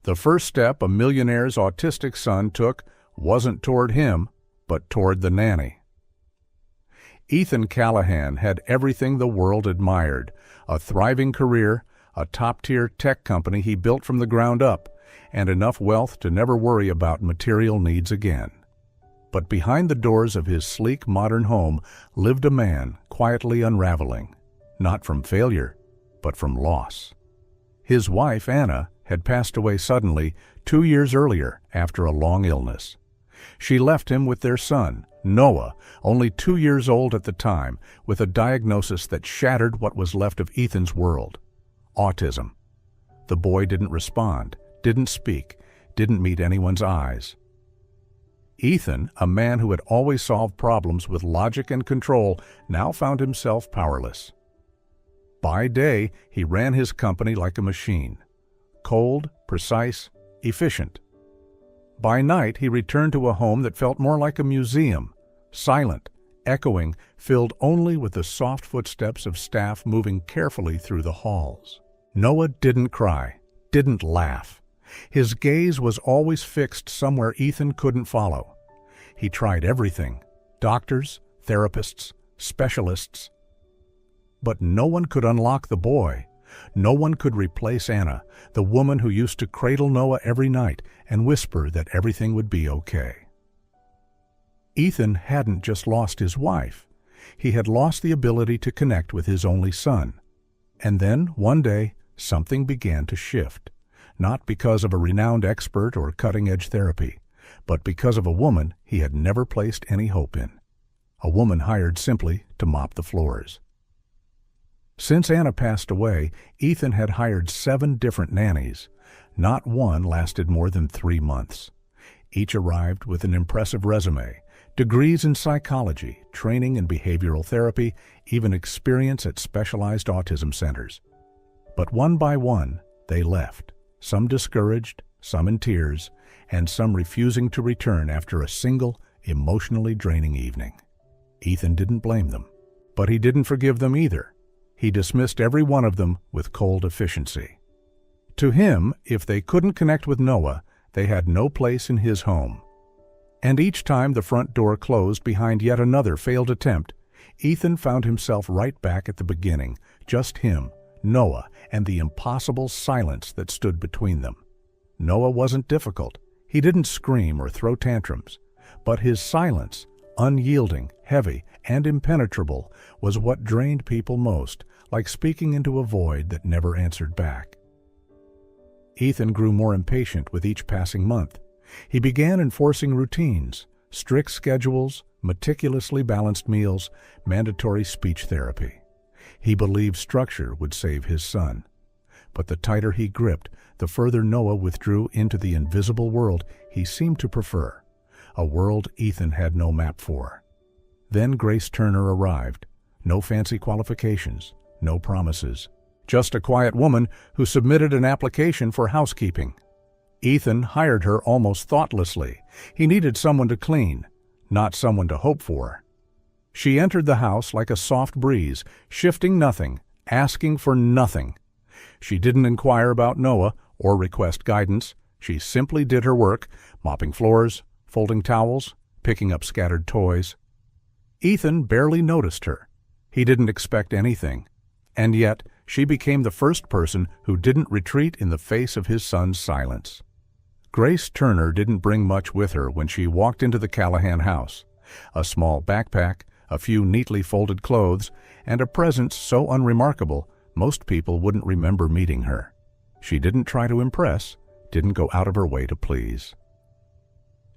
The first step a millionaire's autistic son took wasn't toward him, but toward the nanny. Ethan Callahan had everything the world admired: a thriving career, a top-tier tech company he built from the ground up, and enough wealth to never worry about material needs again. But behind the doors of his sleek modern home lived a man quietly unraveling, not from failure, but from loss. His wife, Anna, had passed away suddenly 2 years earlier after a long illness. She left him with their son, Noah, only 2 years old at the time, with a diagnosis that shattered what was left of Ethan's world: autism. The boy didn't respond, didn't speak, didn't meet anyone's eyes. Ethan, a man who had always solved problems with logic and control, now found himself powerless. By day, he ran his company like a machine: cold, precise, efficient. By night, he returned to a home that felt more like a museum: silent, echoing, filled only with the soft footsteps of staff moving carefully through the halls. Noah didn't cry, didn't laugh. His gaze was always fixed somewhere Ethan couldn't follow. He tried everything: doctors, therapists, specialists. But no one could unlock the boy. No one could replace Anna, the woman who used to cradle Noah every night and whisper that everything would be okay. Ethan hadn't just lost his wife. He had lost the ability to connect with his only son. And then, one day, something began to shift. Not because of a renowned expert or cutting-edge therapy, but because of a woman he had never placed any hope in. A woman hired simply to mop the floors. Since Anna passed away, Ethan had hired 7 different nannies. Not one lasted more than 3 months. Each arrived with an impressive resume: degrees in psychology, training in behavioral therapy, even experience at specialized autism centers. But one by one, they left. Some discouraged, some in tears, and some refusing to return after a single, emotionally draining evening. Ethan didn't blame them, but he didn't forgive them either. He dismissed every one of them with cold efficiency. To him, if they couldn't connect with Noah, they had no place in his home. And each time the front door closed behind yet another failed attempt, Ethan found himself right back at the beginning: just him, Noah, and the impossible silence that stood between them. Noah wasn't difficult. He didn't scream or throw tantrums. But his silence, unyielding, heavy, and impenetrable, was what drained people most, like speaking into a void that never answered back. Ethan grew more impatient with each passing month. He began enforcing routines: strict schedules, meticulously balanced meals, mandatory speech therapy. He believed structure would save his son. But the tighter he gripped, the further Noah withdrew into the invisible world he seemed to prefer, a world Ethan had no map for. Then Grace Turner arrived. No fancy qualifications, no promises. Just a quiet woman who submitted an application for housekeeping. Ethan hired her almost thoughtlessly. He needed someone to clean, not someone to hope for. She entered the house like a soft breeze, shifting nothing, asking for nothing. She didn't inquire about Noah or request guidance. She simply did her work, mopping floors, folding towels, picking up scattered toys. Ethan barely noticed her. He didn't expect anything. And yet, she became the first person who didn't retreat in the face of his son's silence. Grace Turner didn't bring much with her when she walked into the Callahan house: a small backpack, a few neatly folded clothes, and a presence so unremarkable most people wouldn't remember meeting her. She didn't try to impress, didn't go out of her way to please.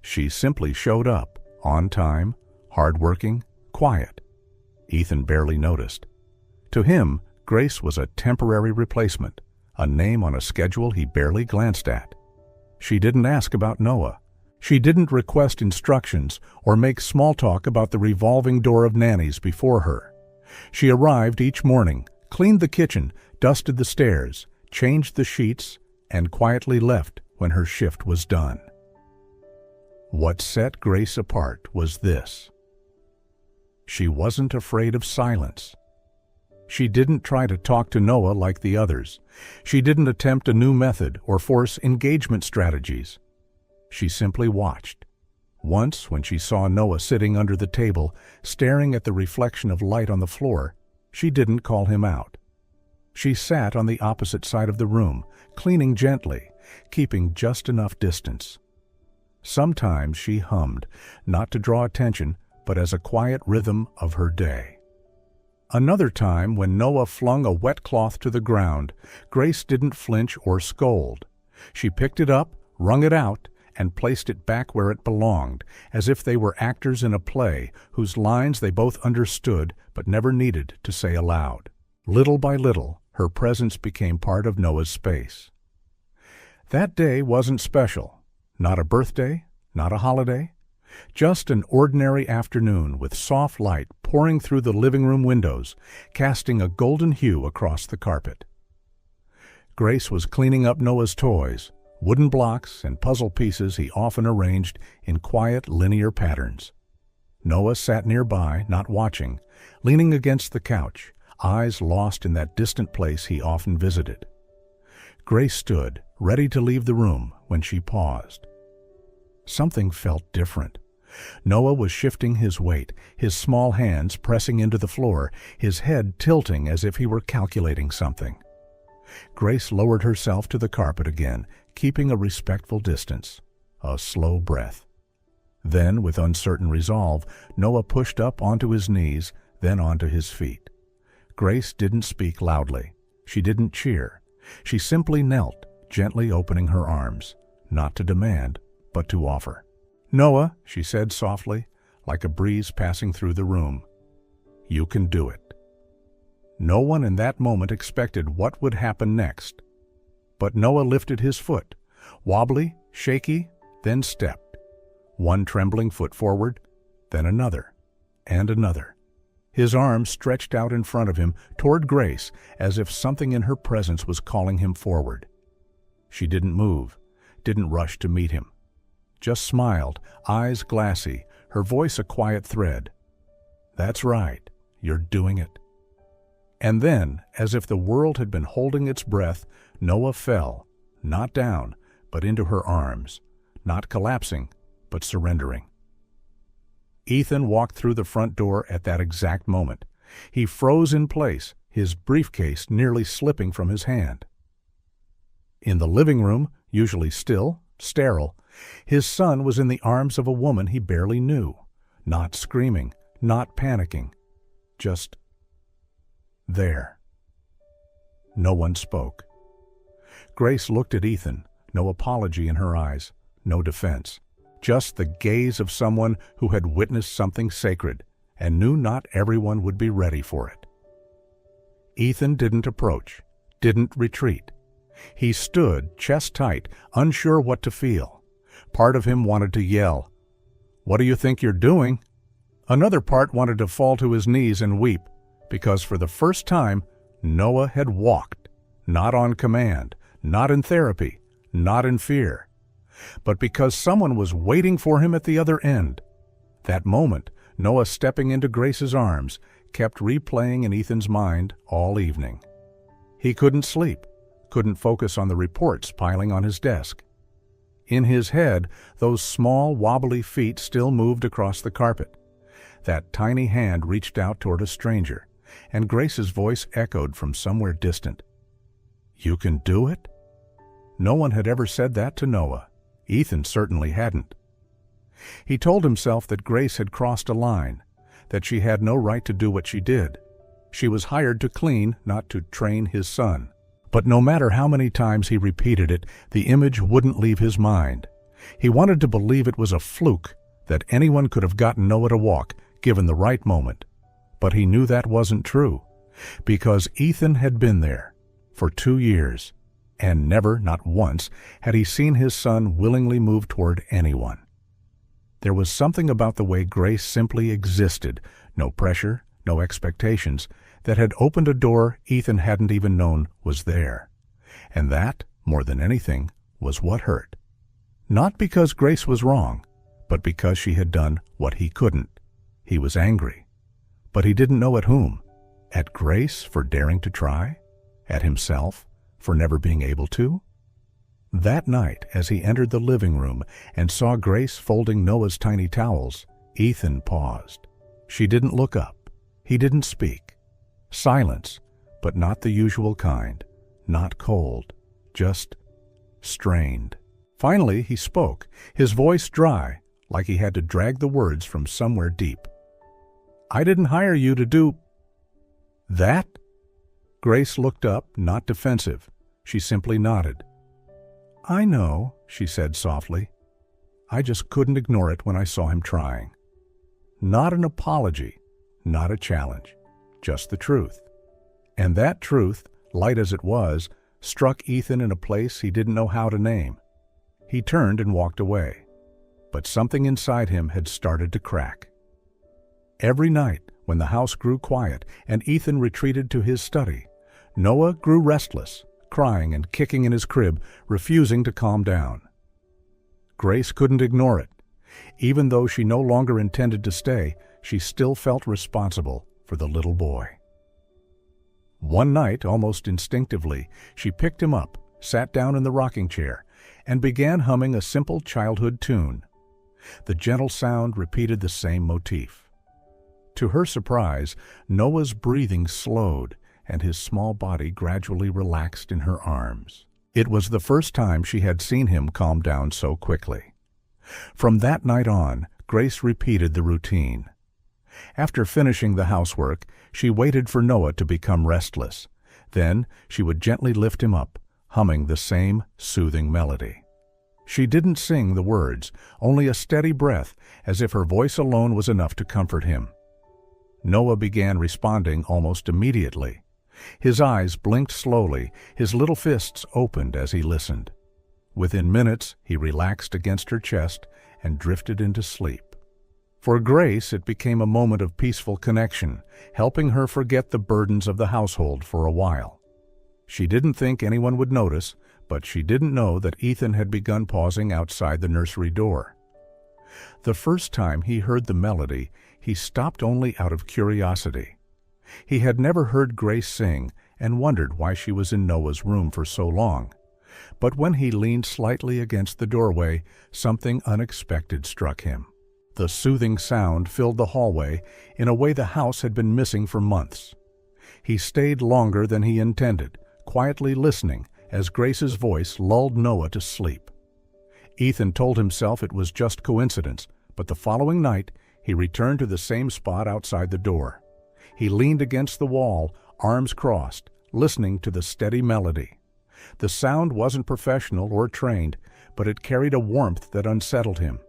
She simply showed up, on time, hardworking, quiet. Ethan barely noticed. To him, Grace was a temporary replacement, a name on a schedule he barely glanced at. She didn't ask about Noah. She didn't request instructions or make small talk about the revolving door of nannies before her. She arrived each morning, cleaned the kitchen, dusted the stairs, changed the sheets, and quietly left when her shift was done. What set Grace apart was this: she wasn't afraid of silence. She didn't try to talk to Noah like the others. She didn't attempt a new method or force engagement strategies. She simply watched. Once, when she saw Noah sitting under the table, staring at the reflection of light on the floor, she didn't call him out. She sat on the opposite side of the room, cleaning gently, keeping just enough distance. Sometimes she hummed, not to draw attention, but as a quiet rhythm of her day. Another time, when Noah flung a wet cloth to the ground, Grace didn't flinch or scold. She picked it up, wrung it out, and placed it back where it belonged, as if they were actors in a play whose lines they both understood but never needed to say aloud. Little by little, her presence became part of Noah's space. That day wasn't special. Not a birthday, not a holiday. Just an ordinary afternoon with soft light pouring through the living room windows, casting a golden hue across the carpet. Grace was cleaning up Noah's toys, wooden blocks and puzzle pieces he often arranged in quiet, linear patterns. Noah sat nearby, not watching, leaning against the couch, eyes lost in that distant place he often visited. Grace stood, ready to leave the room, when she paused. Something felt different. Noah was shifting his weight, his small hands pressing into the floor, his head tilting as if he were calculating something. Grace lowered herself to the carpet again, keeping a respectful distance. A slow breath. Then, with uncertain resolve, Noah pushed up onto his knees, then onto his feet. Grace didn't speak loudly. She didn't cheer. She simply knelt, gently opening her arms, not to demand, but to offer. "Noah," she said softly, like a breeze passing through the room, "you can do it." No one in that moment expected what would happen next. But Noah lifted his foot, wobbly, shaky, then stepped. One trembling foot forward, then another, and another. His arms stretched out in front of him toward Grace, as if something in her presence was calling him forward. She didn't move, didn't rush to meet him. Just smiled, eyes glassy, her voice a quiet thread. "That's right, you're doing it." And then, as if the world had been holding its breath, Noah fell, not down, but into her arms, not collapsing, but surrendering. Ethan walked through the front door at that exact moment. He froze in place, his briefcase nearly slipping from his hand. In the living room, usually still, sterile, his son was in the arms of a woman he barely knew, not screaming, not panicking, just there. No one spoke. Grace looked at Ethan, no apology in her eyes, no defense, just the gaze of someone who had witnessed something sacred and knew not everyone would be ready for it. Ethan didn't approach, didn't retreat. He stood, chest tight, unsure what to feel. Part of him wanted to yell, "What do you think you're doing?" Another part wanted to fall to his knees and weep, because for the first time, Noah had walked, not on command, not in therapy, not in fear, but because someone was waiting for him at the other end. That moment, Noah stepping into Grace's arms, kept replaying in Ethan's mind all evening. He couldn't sleep, couldn't focus on the reports piling on his desk. In his head, those small, wobbly feet still moved across the carpet. That tiny hand reached out toward a stranger, and Grace's voice echoed from somewhere distant. "You can do it?" No one had ever said that to Noah. Ethan certainly hadn't. He told himself that Grace had crossed a line, that she had no right to do what she did. She was hired to clean, not to train his son. But no matter how many times he repeated it, the image wouldn't leave his mind. He wanted to believe it was a fluke, that anyone could have gotten Noah to walk, given the right moment. But he knew that wasn't true, because Ethan had been there for 2 years, and never, not once, had he seen his son willingly move toward anyone. There was something about the way Grace simply existed, no pressure, no expectations, that had opened a door Ethan hadn't even known was there. And that, more than anything, was what hurt. Not because Grace was wrong, but because she had done what he couldn't. He was angry. But he didn't know at whom. At Grace for daring to try? At himself for never being able to? That night, as he entered the living room and saw Grace folding Noah's tiny towels, Ethan paused. She didn't look up. He didn't speak. Silence, but not the usual kind. Not cold, just strained. Finally, he spoke, his voice dry, like he had to drag the words from somewhere deep. "I didn't hire you to do that?" Grace looked up, not defensive. She simply nodded. "I know," she said softly. "I just couldn't ignore it when I saw him trying." Not an apology, not a challenge, just the truth. And that truth, light as it was, struck Ethan in a place he didn't know how to name. He turned and walked away. But something inside him had started to crack. Every night, when the house grew quiet and Ethan retreated to his study, Noah grew restless, crying and kicking in his crib, refusing to calm down. Grace couldn't ignore it. Even though she no longer intended to stay, she still felt responsible for the little boy. One night, almost instinctively, she picked him up, sat down in the rocking chair, and began humming a simple childhood tune. The gentle sound repeated the same motif. To her surprise, Noah's breathing slowed, and his small body gradually relaxed in her arms. It was the first time she had seen him calm down so quickly. From that night on, Grace repeated the routine. After finishing the housework, she waited for Noah to become restless. Then she would gently lift him up, humming the same soothing melody. She didn't sing the words, only a steady breath, as if her voice alone was enough to comfort him. Noah began responding almost immediately. His eyes blinked slowly, his little fists opened as he listened. Within minutes, he relaxed against her chest and drifted into sleep. For Grace, it became a moment of peaceful connection, helping her forget the burdens of the household for a while. She didn't think anyone would notice, but she didn't know that Ethan had begun pausing outside the nursery door. The first time he heard the melody, he stopped only out of curiosity. He had never heard Grace sing and wondered why she was in Noah's room for so long. But when he leaned slightly against the doorway, something unexpected struck him. The soothing sound filled the hallway in a way the house had been missing for months. He stayed longer than he intended, quietly listening as Grace's voice lulled Noah to sleep. Ethan told himself it was just coincidence, but the following night he returned to the same spot outside the door. He leaned against the wall, arms crossed, listening to the steady melody. The sound wasn't professional or trained, but it carried a warmth that unsettled him.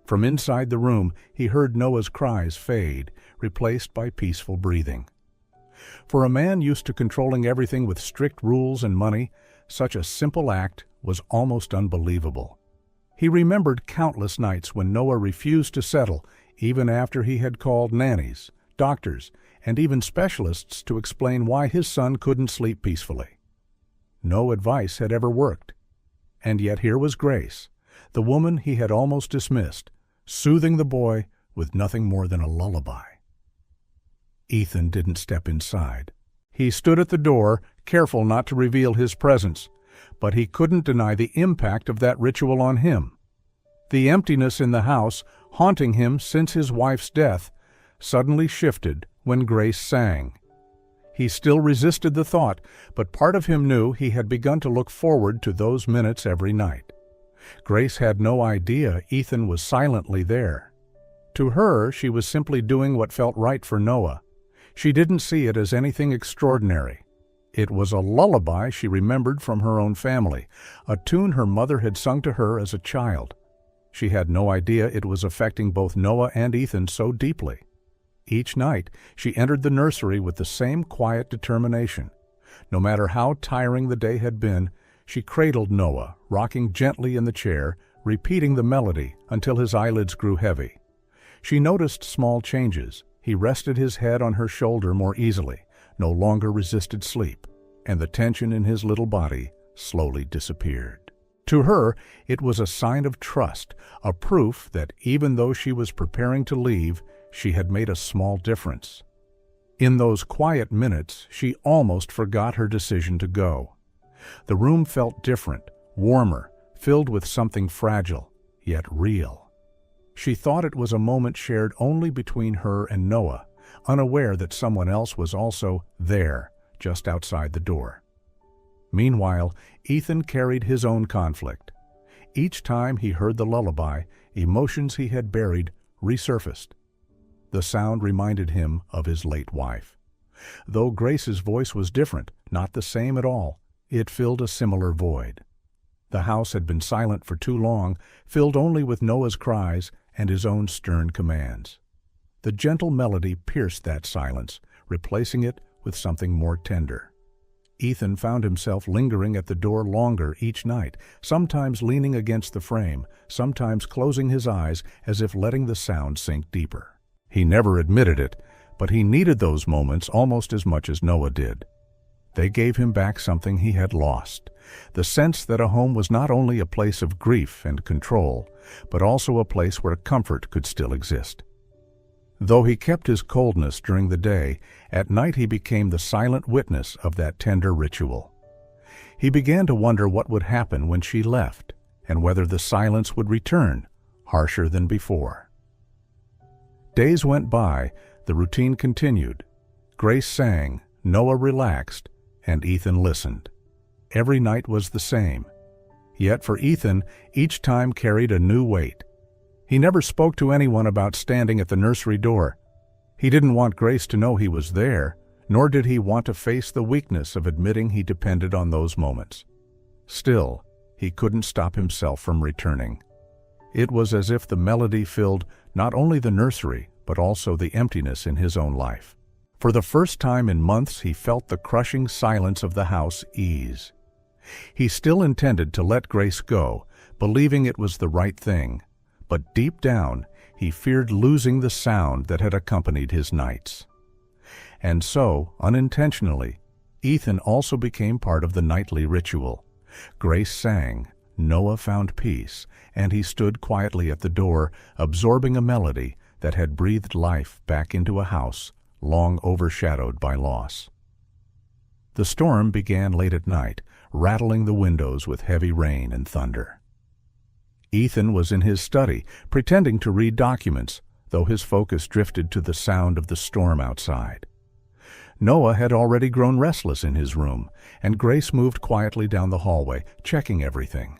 From inside the room, he heard Noah's cries fade, replaced by peaceful breathing. For a man used to controlling everything with strict rules and money, such a simple act was almost unbelievable. He remembered countless nights when Noah refused to settle, even after he had called nannies, doctors, and even specialists to explain why his son couldn't sleep peacefully. No advice had ever worked. And yet here was Grace, the woman he had almost dismissed, soothing the boy with nothing more than a lullaby. Ethan didn't step inside. He stood at the door, careful not to reveal his presence, but he couldn't deny the impact of that ritual on him. The emptiness in the house, haunting him since his wife's death, suddenly shifted when Grace sang. He still resisted the thought, but part of him knew he had begun to look forward to those minutes every night. Grace had no idea Ethan was silently there. To her, she was simply doing what felt right for Noah. She didn't see it as anything extraordinary. It was a lullaby she remembered from her own family, a tune her mother had sung to her as a child. She had no idea it was affecting both Noah and Ethan so deeply. Each night, she entered the nursery with the same quiet determination. No matter how tiring the day had been, she cradled Noah, rocking gently in the chair, repeating the melody until his eyelids grew heavy. She noticed small changes. He rested his head on her shoulder more easily, no longer resisted sleep, and the tension in his little body slowly disappeared. To her, it was a sign of trust, a proof that even though she was preparing to leave, she had made a small difference. In those quiet minutes, she almost forgot her decision to go. The room felt different, warmer, filled with something fragile, yet real. She thought it was a moment shared only between her and Noah, unaware that someone else was also there, just outside the door. Meanwhile, Ethan carried his own conflict. Each time he heard the lullaby, emotions he had buried resurfaced. The sound reminded him of his late wife. Though Grace's voice was different, not the same at all, it filled a similar void. The house had been silent for too long, filled only with Noah's cries and his own stern commands. The gentle melody pierced that silence, replacing it with something more tender. Ethan found himself lingering at the door longer each night, sometimes leaning against the frame, sometimes closing his eyes as if letting the sound sink deeper. He never admitted it, but he needed those moments almost as much as Noah did. They gave him back something he had lost, the sense that a home was not only a place of grief and control, but also a place where comfort could still exist. Though he kept his coldness during the day, at night he became the silent witness of that tender ritual. He began to wonder what would happen when she left, and whether the silence would return, harsher than before. Days went by, the routine continued. Grace sang, Noah relaxed, and Ethan listened. Every night was the same. Yet for Ethan, each time carried a new weight. He never spoke to anyone about standing at the nursery door. He didn't want Grace to know he was there, nor did he want to face the weakness of admitting he depended on those moments. Still, he couldn't stop himself from returning. It was as if the melody filled not only the nursery, but also the emptiness in his own life. For the first time in months, he felt the crushing silence of the house ease. He still intended to let Grace go, believing it was the right thing, but deep down, he feared losing the sound that had accompanied his nights. And so, unintentionally, Ethan also became part of the nightly ritual. Grace sang, Noah found peace, and he stood quietly at the door, absorbing a melody that had breathed life back into a house long overshadowed by loss. The storm began late at night, rattling the windows with heavy rain and thunder. Ethan was in his study, pretending to read documents, though his focus drifted to the sound of the storm outside. Noah had already grown restless in his room, and Grace moved quietly down the hallway, checking everything.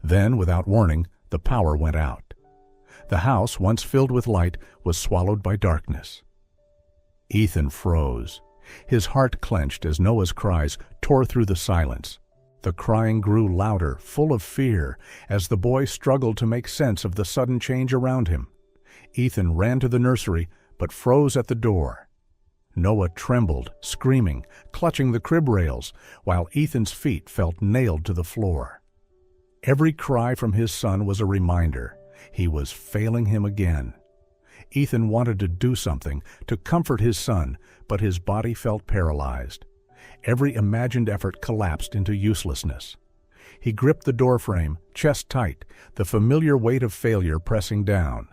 Then, without warning, the power went out. The house, once filled with light, was swallowed by darkness. Ethan froze. His heart clenched as Noah's cries tore through the silence. The crying grew louder, full of fear, as the boy struggled to make sense of the sudden change around him. Ethan ran to the nursery, but froze at the door. Noah trembled, screaming, clutching the crib rails, while Ethan's feet felt nailed to the floor. Every cry from his son was a reminder. He was failing him again. Ethan wanted to do something, to comfort his son, but his body felt paralyzed. Every imagined effort collapsed into uselessness. He gripped the doorframe, chest tight, the familiar weight of failure pressing down.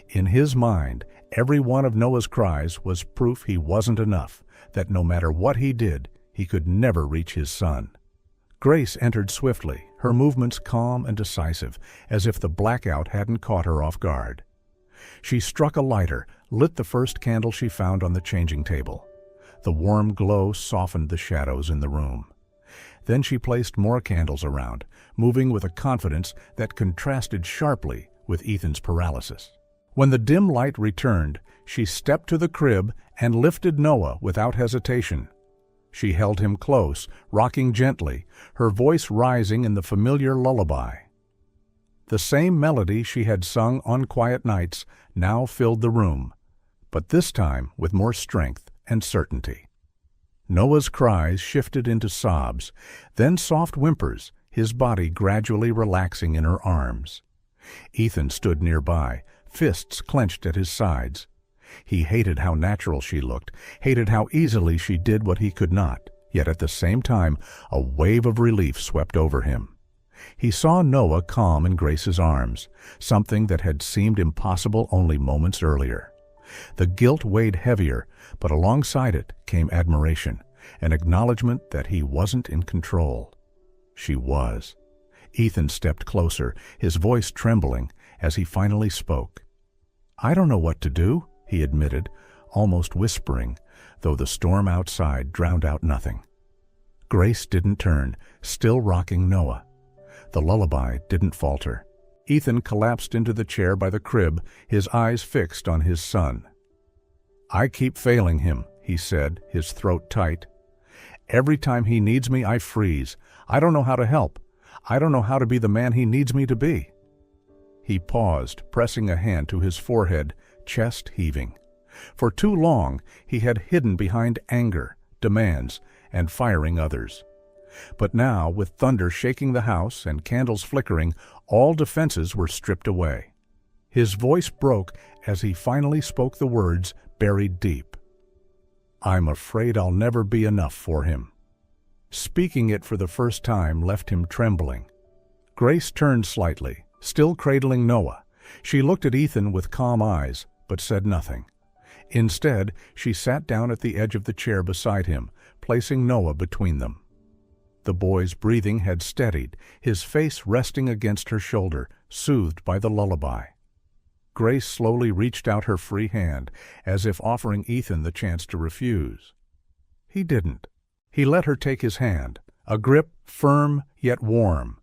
In his mind, every one of Noah's cries was proof he wasn't enough, that no matter what he did, he could never reach his son. Grace entered swiftly, her movements calm and decisive, as if the blackout hadn't caught her off guard. She struck a lighter, lit the first candle she found on the changing table. The warm glow softened the shadows in the room. Then she placed more candles around, moving with a confidence that contrasted sharply with Ethan's paralysis. When the dim light returned, she stepped to the crib and lifted Noah without hesitation. She held him close, rocking gently, her voice rising in the familiar lullaby. The same melody she had sung on quiet nights now filled the room, but this time with more strength and certainty. Noah's cries shifted into sobs, then soft whimpers, his body gradually relaxing in her arms. Ethan stood nearby, fists clenched at his sides. He hated how natural she looked, hated how easily she did what he could not, yet at the same time a wave of relief swept over him. He saw Noah calm in Grace's arms, something that had seemed impossible only moments earlier. The guilt weighed heavier, but alongside it came admiration, an acknowledgement that he wasn't in control. She was. Ethan stepped closer, his voice trembling, as he finally spoke. "I don't know what to do," he admitted, almost whispering, though the storm outside drowned out nothing. Grace didn't turn, still rocking Noah. The lullaby didn't falter. Ethan collapsed into the chair by the crib, his eyes fixed on his son. "I keep failing him," he said, his throat tight. "Every time he needs me, I freeze. I don't know how to help. I don't know how to be the man he needs me to be." He paused, pressing a hand to his forehead, chest heaving. For too long, he had hidden behind anger, demands, and firing others. But now, with thunder shaking the house and candles flickering, all defenses were stripped away. His voice broke as he finally spoke the words buried deep. "I'm afraid I'll never be enough for him." Speaking it for the first time left him trembling. Grace turned slightly, still cradling Noah. She looked at Ethan with calm eyes, but said nothing. Instead, she sat down at the edge of the chair beside him, placing Noah between them. The boy's breathing had steadied, his face resting against her shoulder, soothed by the lullaby. Grace slowly reached out her free hand, as if offering Ethan the chance to refuse. He didn't. He let her take his hand, a grip firm yet warm.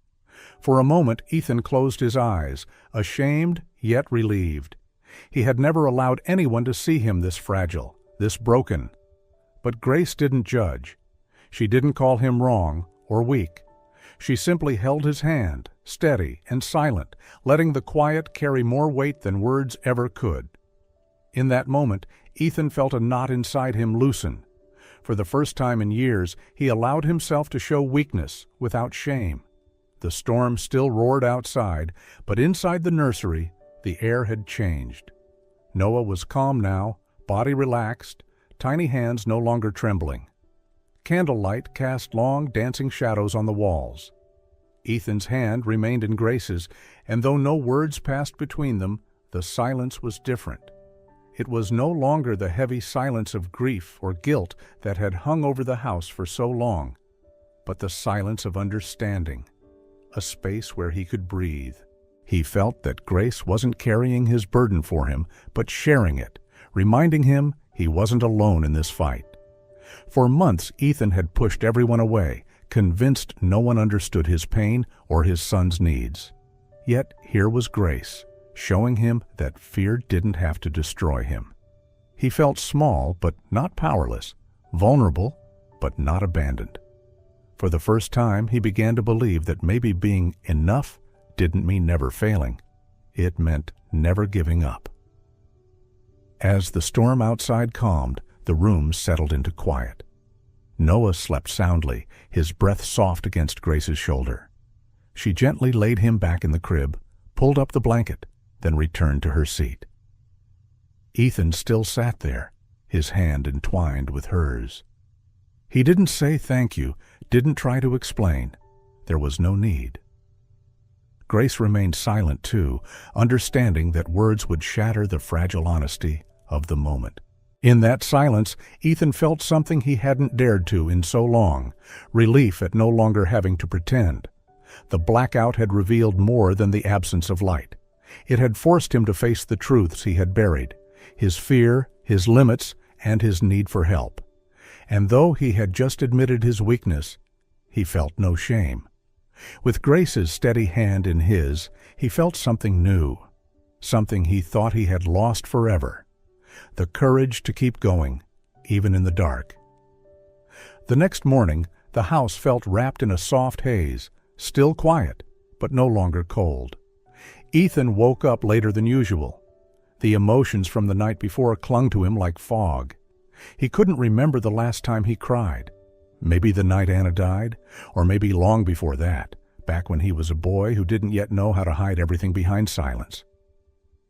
For a moment, Ethan closed his eyes, ashamed yet relieved. He had never allowed anyone to see him this fragile, this broken. But Grace didn't judge. She didn't call him wrong or weak. She simply held his hand, steady and silent, letting the quiet carry more weight than words ever could. In that moment, Ethan felt a knot inside him loosen. For the first time in years, he allowed himself to show weakness without shame. The storm still roared outside, but inside the nursery, the air had changed. Noah was calm now, body relaxed, tiny hands no longer trembling. Candlelight cast long, dancing shadows on the walls. Ethan's hand remained in Grace's, and though no words passed between them, the silence was different. It was no longer the heavy silence of grief or guilt that had hung over the house for so long, but the silence of understanding, a space where he could breathe. He felt that Grace wasn't carrying his burden for him, but sharing it, reminding him he wasn't alone in this fight. For months, Ethan had pushed everyone away, convinced no one understood his pain or his son's needs. Yet here was Grace, showing him that fear didn't have to destroy him. He felt small, but not powerless, vulnerable, but not abandoned. For the first time, he began to believe that maybe being enough didn't mean never failing. It meant never giving up. As the storm outside calmed, the room settled into quiet. Noah slept soundly, his breath soft against Grace's shoulder. She gently laid him back in the crib, pulled up the blanket, then returned to her seat. Ethan still sat there, his hand entwined with hers. He didn't say thank you, didn't try to explain. There was no need. Grace remained silent too, understanding that words would shatter the fragile honesty of the moment. In that silence, Ethan felt something he hadn't dared to in so long, relief at no longer having to pretend. The blackout had revealed more than the absence of light. It had forced him to face the truths he had buried, his fear, his limits, and his need for help. And though he had just admitted his weakness, he felt no shame. With Grace's steady hand in his, he felt something new, something he thought he had lost forever. The courage to keep going, even in the dark. The next morning, the house felt wrapped in a soft haze, still quiet, but no longer cold. Ethan woke up later than usual. The emotions from the night before clung to him like fog. He couldn't remember the last time he cried. Maybe the night Anna died, or maybe long before that, back when he was a boy who didn't yet know how to hide everything behind silence.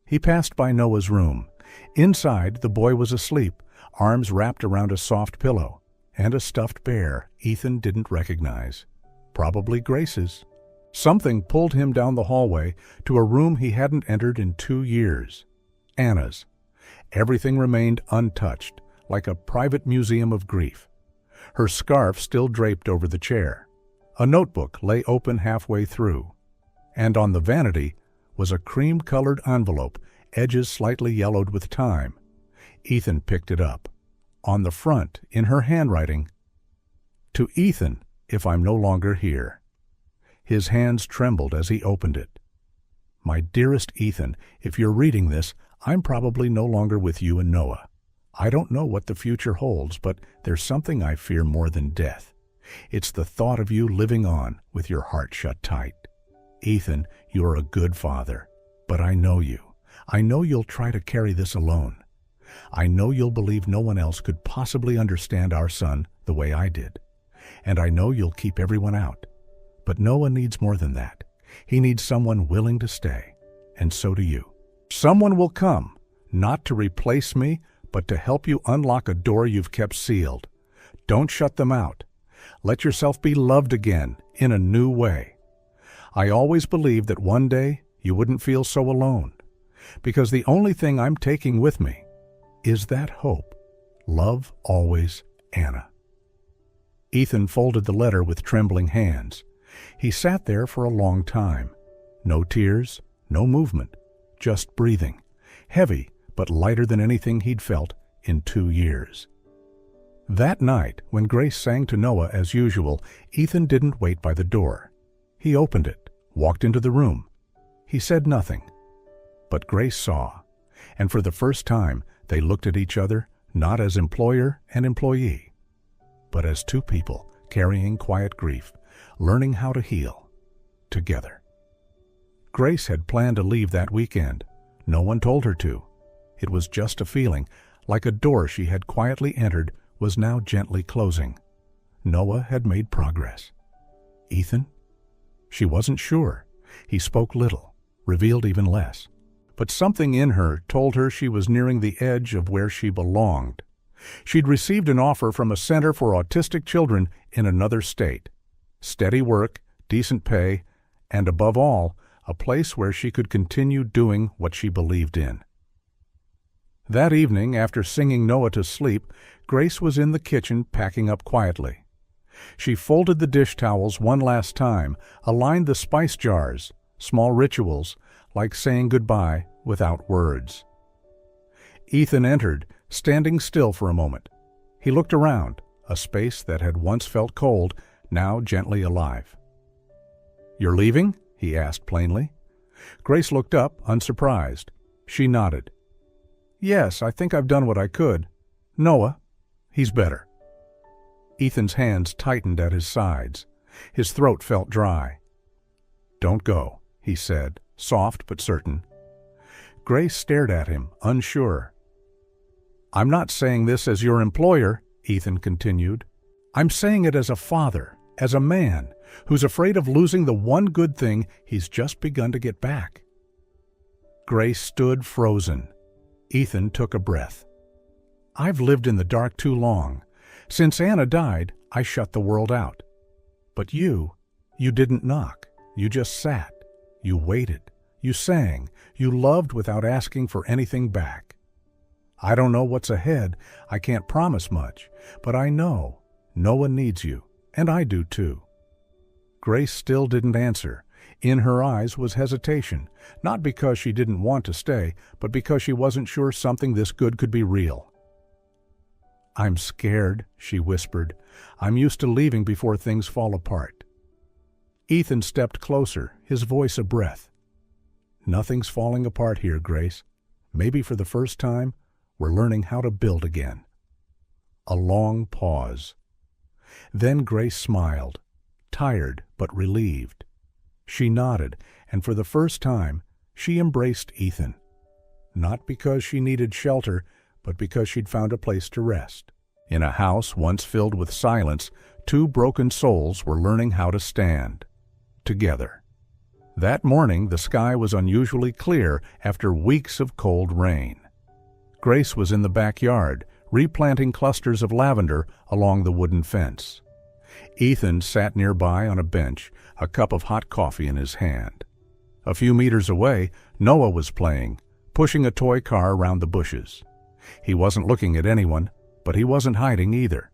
He passed by Noah's room. Inside, the boy was asleep, arms wrapped around a soft pillow, and a stuffed bear Ethan didn't recognize. Probably Grace's. Something pulled him down the hallway to a room he hadn't entered in 2 years. Anna's. Everything remained untouched, like a private museum of grief. Her scarf still draped over the chair. A notebook lay open halfway through, and on the vanity was a cream-colored envelope, edges slightly yellowed with time. Ethan picked it up. On the front, in her handwriting, "To Ethan, if I'm no longer here." His hands trembled as he opened it. "My dearest Ethan, if you're reading this, I'm probably no longer with you and Noah. I don't know what the future holds, but there's something I fear more than death. It's the thought of you living on with your heart shut tight. Ethan, you're a good father, but I know you. I know you'll try to carry this alone. I know you'll believe no one else could possibly understand our son the way I did. And I know you'll keep everyone out. But Noah needs more than that. He needs someone willing to stay, and so do you. Someone will come, not to replace me, but to help you unlock a door you've kept sealed. Don't shut them out. Let yourself be loved again in a new way. I always believed that one day you wouldn't feel so alone, because the only thing I'm taking with me is that hope. Love always, Anna." Ethan folded the letter with trembling hands. He sat there for a long time. No tears, no movement, just breathing, heavy but lighter than anything he'd felt in 2 years. That night, when Grace sang to Noah as usual, Ethan didn't wait by the door. He opened it, walked into the room. He said nothing. But Grace saw, and for the first time they looked at each other not as employer and employee, but as two people carrying quiet grief, learning how to heal together. Grace had planned to leave that weekend. No one told her to. It was just a feeling, like a door she had quietly entered was now gently closing. Noah had made progress. Ethan? She wasn't sure. He spoke little, revealed even less. But something in her told her she was nearing the edge of where she belonged. She'd received an offer from a center for autistic children in another state. Steady work, decent pay, and above all, a place where she could continue doing what she believed in. That evening, after singing Noah to sleep, Grace was in the kitchen packing up quietly. She folded the dish towels one last time, aligned the spice jars, small rituals, like saying goodbye without words. Ethan entered, standing still for a moment. He looked around, a space that had once felt cold, now gently alive. "You're leaving?" he asked plainly. Grace looked up, unsurprised. She nodded. "Yes, I think I've done what I could. Noah, he's better." Ethan's hands tightened at his sides. His throat felt dry. "Don't go," he said, soft but certain. Grace stared at him, unsure. "I'm not saying this as your employer," Ethan continued. "I'm saying it as a father, as a man, who's afraid of losing the one good thing he's just begun to get back." Grace stood frozen. Ethan took a breath. "I've lived in the dark too long. Since Anna died, I shut the world out. But you didn't knock. You just sat. You waited. You sang. You loved without asking for anything back. I don't know what's ahead. I can't promise much. But I know Noah needs you, and I do too." Grace still didn't answer. In her eyes was hesitation, not because she didn't want to stay, but because she wasn't sure something this good could be real. "I'm scared," she whispered. "I'm used to leaving before things fall apart." Ethan stepped closer, his voice a breath. "Nothing's falling apart here, Grace. Maybe for the first time, we're learning how to build again." A long pause. Then Grace smiled, tired but relieved. She nodded, and for the first time, she embraced Ethan. Not because she needed shelter, but because she'd found a place to rest. In a house once filled with silence, two broken souls were learning how to stand together. That morning, the sky was unusually clear after weeks of cold rain. Grace was in the backyard, replanting clusters of lavender along the wooden fence. Ethan sat nearby on a bench, a cup of hot coffee in his hand. A few meters away, Noah was playing, pushing a toy car around the bushes. He wasn't looking at anyone, but he wasn't hiding either.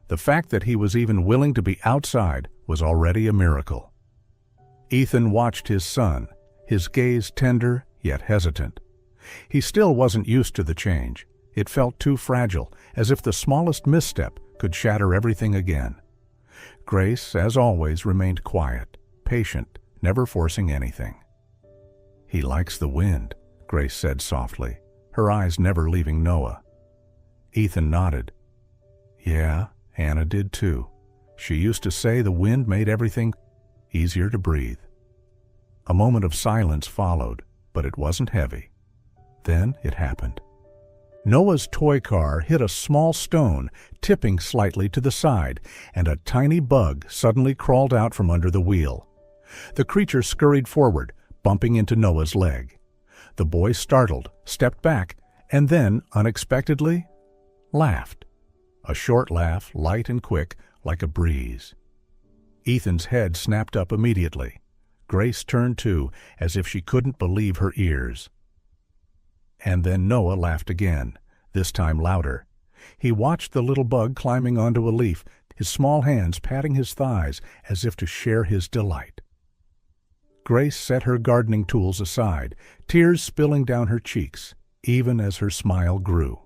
The fact that he was even willing to be outside was already a miracle. Ethan watched his son, his gaze tender yet hesitant. He still wasn't used to the change. It felt too fragile, as if the smallest misstep could shatter everything again. Grace, as always, remained quiet, patient, never forcing anything. "He likes the wind," Grace said softly, her eyes never leaving Noah. Ethan nodded. "Yeah, Hannah did too. She used to say the wind made everything easier to breathe." A moment of silence followed, but it wasn't heavy. Then it happened. Noah's toy car hit a small stone, tipping slightly to the side, and a tiny bug suddenly crawled out from under the wheel. The creature scurried forward, bumping into Noah's leg. The boy, startled, stepped back, and then, unexpectedly, laughed. A short laugh, light and quick, like a breeze. Ethan's head snapped up immediately. Grace turned too, as if she couldn't believe her ears. And then Noah laughed again, this time louder. He watched the little bug climbing onto a leaf, his small hands patting his thighs as if to share his delight. Grace set her gardening tools aside, tears spilling down her cheeks, even as her smile grew.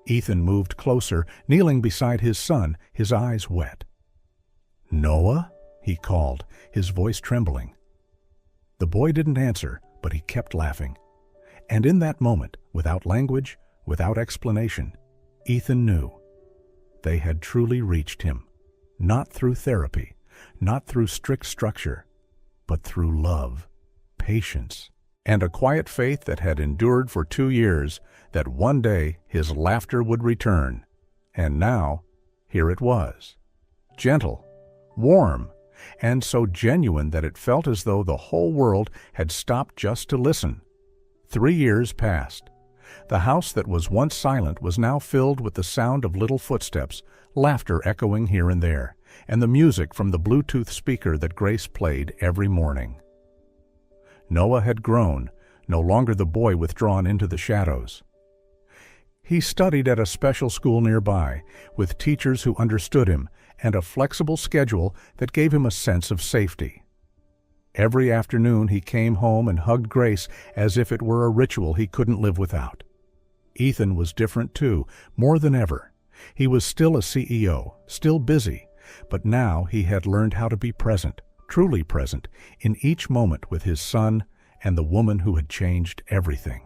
Ethan moved closer, kneeling beside his son, his eyes wet. "Noah?" he called, his voice trembling. The boy didn't answer, but he kept laughing. And in that moment, without language, without explanation, Ethan knew. They had truly reached him, not through therapy, not through strict structure, but through love, patience, and a quiet faith that had endured for 2 years, that one day his laughter would return. And now, here it was. Gentle, warm, and so genuine that it felt as though the whole world had stopped just to listen. 3 years passed. The house that was once silent was now filled with the sound of little footsteps, laughter echoing here and there, and the music from the Bluetooth speaker that Grace played every morning. Noah had grown, no longer the boy withdrawn into the shadows. He studied at a special school nearby, with teachers who understood him, and a flexible schedule that gave him a sense of safety. Every afternoon he came home and hugged Grace as if it were a ritual he couldn't live without. Ethan was different too, more than ever. He was still a CEO, still busy, but now he had learned how to be present, truly present, in each moment with his son and the woman who had changed everything.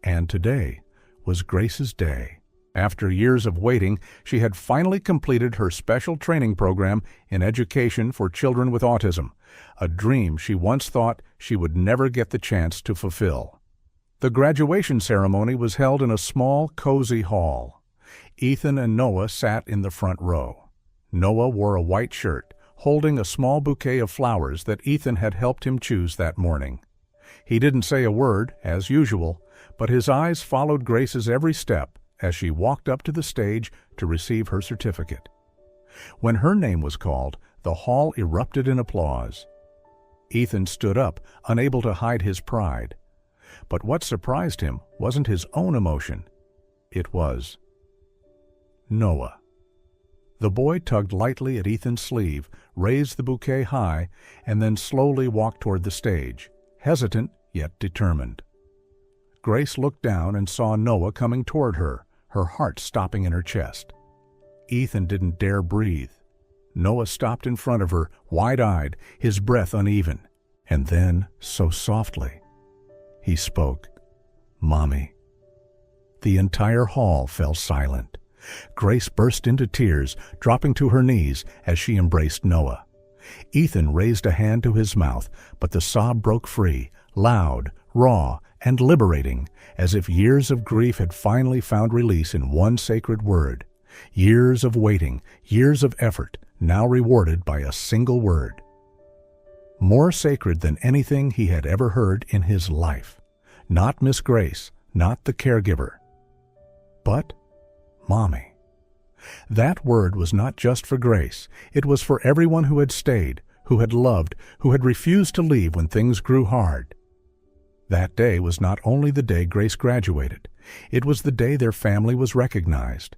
And today was Grace's day. After years of waiting, she had finally completed her special training program in education for children with autism, a dream she once thought she would never get the chance to fulfill. The graduation ceremony was held in a small, cozy hall. Ethan and Noah sat in the front row. Noah wore a white shirt, holding a small bouquet of flowers that Ethan had helped him choose that morning. He didn't say a word, as usual, but his eyes followed Grace's every step as she walked up to the stage to receive her certificate. When her name was called, the hall erupted in applause. Ethan stood up, unable to hide his pride. But what surprised him wasn't his own emotion. It was Noah. The boy tugged lightly at Ethan's sleeve, raised the bouquet high, and then slowly walked toward the stage, hesitant yet determined. Grace looked down and saw Noah coming toward her, her heart stopping in her chest. Ethan didn't dare breathe. Noah stopped in front of her, wide-eyed, his breath uneven. And then, so softly, he spoke, "Mommy." The entire hall fell silent. Grace burst into tears, dropping to her knees as she embraced Noah. Ethan raised a hand to his mouth, but the sob broke free, loud, raw, and liberating, as if years of grief had finally found release in one sacred word. Years of waiting, years of effort, now rewarded by a single word. More sacred than anything he had ever heard in his life. Not Miss Grace, not the caregiver, but Mommy. That word was not just for Grace. It was for everyone who had stayed, who had loved, who had refused to leave when things grew hard. That day was not only the day Grace graduated, it was the day their family was recognized.